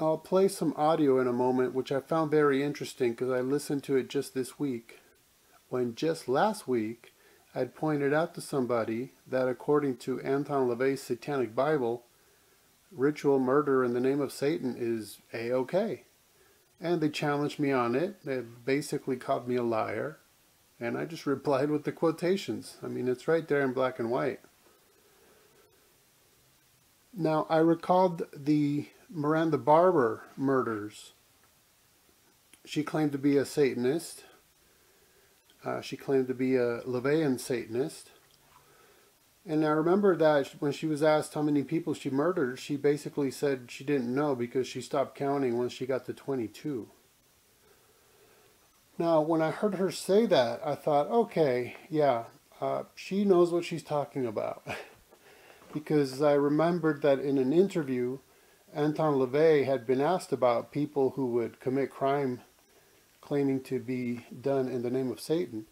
I'll play some audio in a moment, which I found very interesting because I listened to it just this week, when just last week I'd pointed out to somebody that according to Anton LaVey's Satanic Bible, ritual murder in the name of Satan is A-OK. And they challenged me on it. They basically called me a liar. And I just replied with the quotations. I mean, it's right there in black and white. Now, I recalled the Miranda Barbour murders. She claimed to be a Satanist. She claimed to be a LaVeyan Satanist. And I remember that when she was asked how many people she murdered, she basically said she didn't know because she stopped counting once she got to 22. Now, when I heard her say that, I thought, okay, yeah, she knows what she's talking about. Because I remembered that in an interview, Anton LaVey had been asked about people who would commit crime claiming to be done in the name of Satan.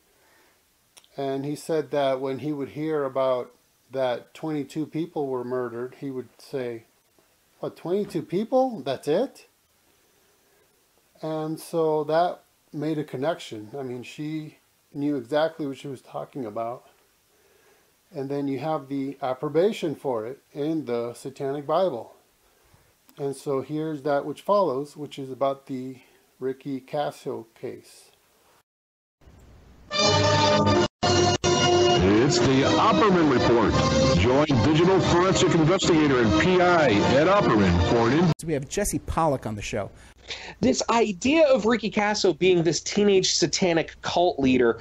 And he said that when he would hear about that 22 people were murdered, he would say, what, 22 people? That's it? And so that made a connection. I mean, she knew exactly what she was talking about. And then you have the approbation for it in the Satanic Bible. And so here's that which follows, which is about the Ricky Kasso case. It's the Opperman Report. Join digital forensic investigator and PI Ed Opperman for an We have Jesse Pollack on the show. This idea of Ricky Kasso being this teenage satanic cult leader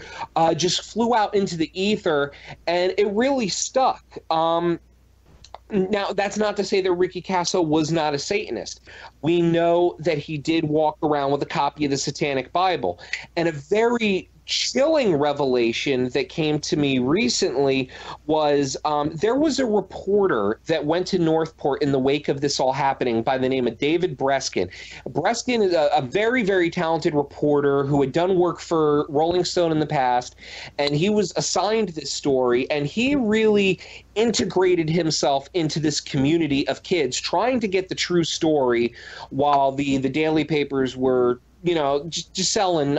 just flew out into the ether, and it really stuck. Now, that's not to say that Ricky Kasso was not a Satanist. We know that he did walk around with a copy of the Satanic Bible. And a very chilling revelation that came to me recently was there was a reporter that went to Northport in the wake of this all happening by the name of David Breskin. Breskin is a very, very talented reporter who had done work for Rolling Stone in the past, and he was assigned this story, and he really integrated himself into this community of kids trying to get the true story while the daily papers were, you know, just selling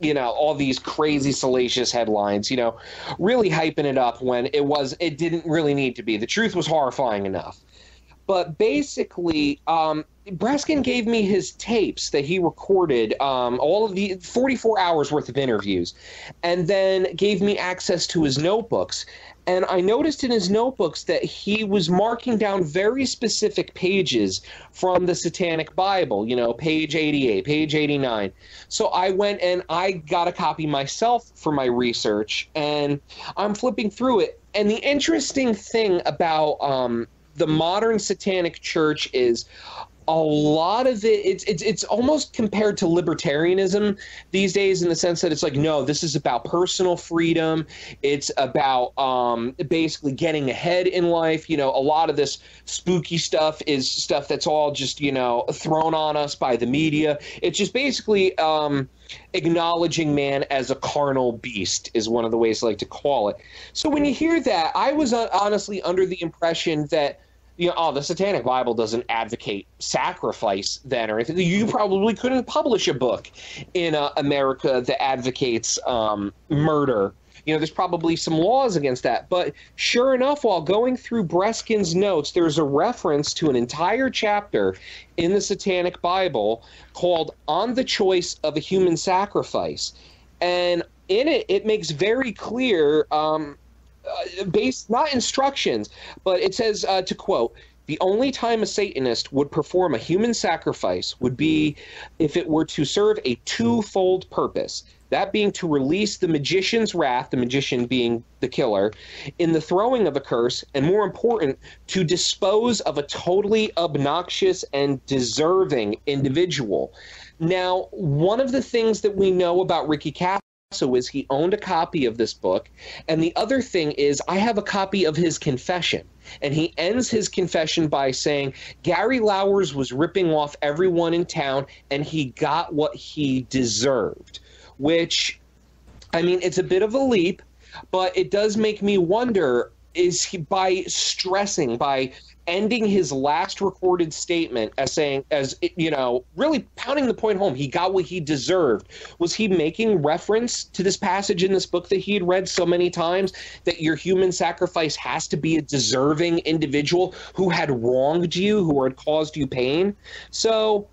you know, all these crazy salacious headlines, you know, really hyping it up when it didn't really need to be. The truth was horrifying enough. But basically, Breskin gave me his tapes that he recorded, all of the 44 hours worth of interviews, and then gave me access to his notebooks. And I noticed in his notebooks that he was marking down very specific pages from the Satanic Bible, you know, page 88, page 89. So I went and I got a copy myself for my research, and I'm flipping through it. And the interesting thing about the modern Satanic Church is a lot of it's almost compared to libertarianism these days, in the sense that it's like, no, this is about personal freedom. It's about basically getting ahead in life. You know, a lot of this spooky stuff is stuff that's all just, you know, thrown on us by the media. It's just basically acknowledging man as a carnal beast is one of the ways I like to call it. So when you hear that, I was honestly under the impression that, you know, oh, the Satanic Bible doesn't advocate sacrifice then or anything. You probably couldn't publish a book in America that advocates murder. You know, there's probably some laws against that. But sure enough, while going through Breskin's notes, there's a reference to an entire chapter in the Satanic Bible called On the Choice of a Human Sacrifice. And in it, it makes very clear based, not instructions, but it says, to quote, "The only time a Satanist would perform a human sacrifice would be if it were to serve a twofold purpose, that being to release the magician's wrath," the magician being the killer, "in the throwing of a curse, and more important, to dispose of a totally obnoxious and deserving individual." Now, one of the things that we know about Ricky Kasso is he owned a copy of this book, and the other thing is I have a copy of his confession, and he ends his confession by saying Gary Lauwers was ripping off everyone in town and he got what he deserved, which, I mean, it's a bit of a leap, but it does make me wonder, is he, by stressing, by ending his last recorded statement as saying, as you know, really pounding the point home, he got what he deserved. Was he making reference to this passage in this book that he had read so many times, that your human sacrifice has to be a deserving individual who had wronged you, who had caused you pain? So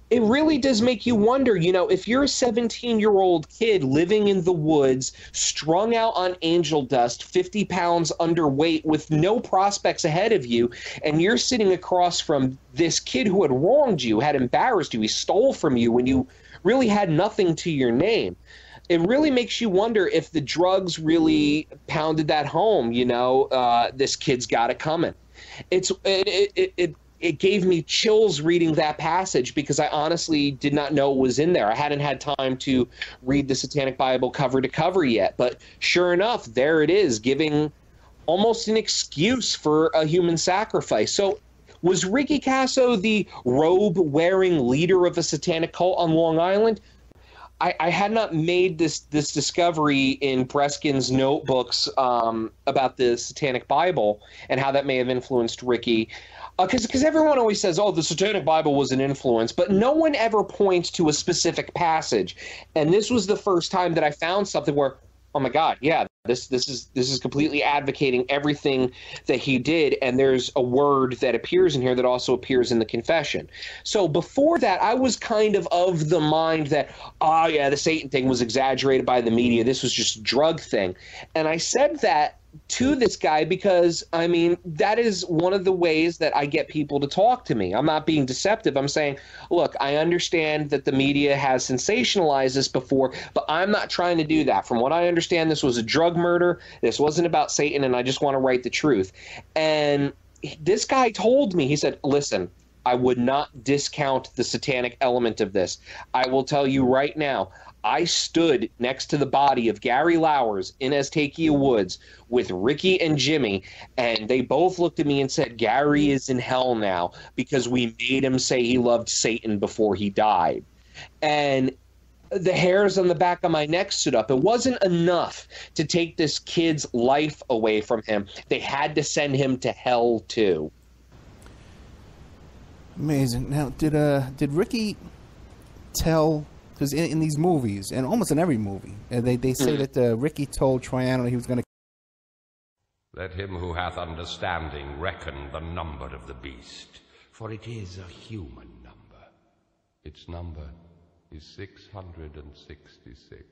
it really does make you wonder, you know, if you're a 17-year-old kid living in the woods, strung out on angel dust, 50 pounds underweight, with no prospects ahead of you, and you're sitting across from this kid who had wronged you, had embarrassed you, he stole from you when you really had nothing to your name. It really makes you wonder if the drugs really pounded that home, you know, this kid's got it coming. It gave me chills reading that passage, because I honestly did not know it was in there. I hadn't had time to read the Satanic Bible cover to cover yet, but sure enough, there it is, giving almost an excuse for a human sacrifice. So was Ricky Kasso the robe-wearing leader of a satanic cult on Long Island? I had not made this discovery in Breskin's notebooks about the Satanic Bible and how that may have influenced Ricky. Because everyone always says, oh, the Satanic Bible was an influence, but no one ever points to a specific passage. And this was the first time that I found something where, oh my God, yeah, this is completely advocating everything that he did. And there's a word that appears in here that also appears in the confession. So before that, I was kind of the mind that, oh yeah, the Satan thing was exaggerated by the media. This was just a drug thing. And I said that to this guy because, I mean, that is one of the ways that I get people to talk to me. I'm not being deceptive. I'm saying, look, I understand that the media has sensationalized this before, but I'm not trying to do that. From what I understand, this was a drug murder. This wasn't about Satan, and I just want to write the truth. And this guy told me, he said, listen, I would not discount the satanic element of this. I will tell you right now, I stood next to the body of Gary Lowers in Aztakia Woods with Ricky and Jimmy, and they both looked at me and said, Gary is in hell now because we made him say he loved Satan before he died. And the hairs on the back of my neck stood up. It wasn't enough to take this kid's life away from him. They had to send him to hell too. Amazing. Now, did Ricky tell... Because in these movies, and almost in every movie, they say that Ricky told Triano he was going to... Let him who hath understanding reckon the number of the beast, for it is a human number. Its number is 666.